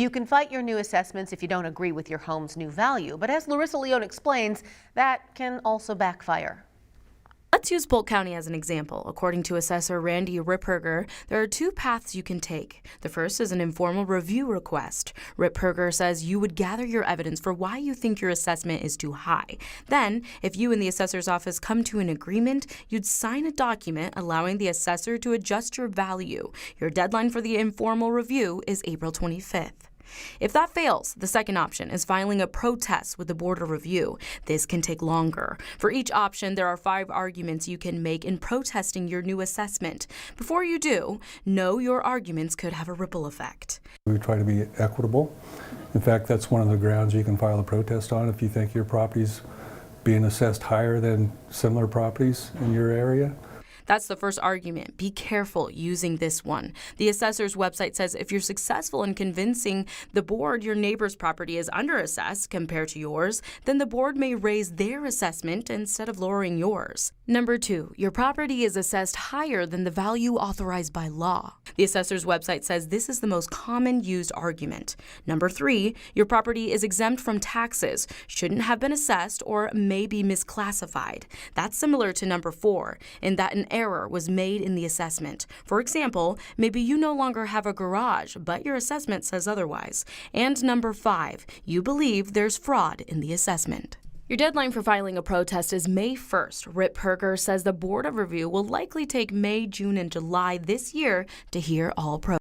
You can fight your new assessments if you don't agree with your home's new value, but as Larissa Leone explains, that can also backfire. Let's use Polk County as an example. According to Assessor Randy Ripperger, there are two paths you can take. The first is an informal review request. Ripperger says you would gather your evidence for why you think your assessment is too high. Then, if you and the assessor's office come to an agreement, you'd sign a document allowing the assessor to adjust your value. Your deadline for the informal review is April 25th. If that fails, the second option is filing a protest with the Board of Review. This can take longer. For each option, there are 5 arguments you can make in protesting your new assessment. Before you do, know your arguments could have a ripple effect. We try to be equitable. In fact, that's one of the grounds you can file a protest on if you think your property's being assessed higher than similar properties in your area. That's the first argument. Be careful using this one. The assessor's website says if you're successful in convincing the board your neighbor's property is underassessed compared to yours, then the board may raise their assessment instead of lowering yours. Number 2, your property is assessed higher than the value authorized by law. The assessor's website says this is the most common used argument. Number 3, your property is exempt from taxes, shouldn't have been assessed, or may be misclassified. That's similar to number 4, in that an error was made in the assessment. For example, maybe you no longer have a garage, but your assessment says otherwise. And number 5, you believe there's fraud in the assessment. Your deadline for filing a protest is May 1st. Ripperger says the Board of Review will likely take May, June, and July this year to hear all protests.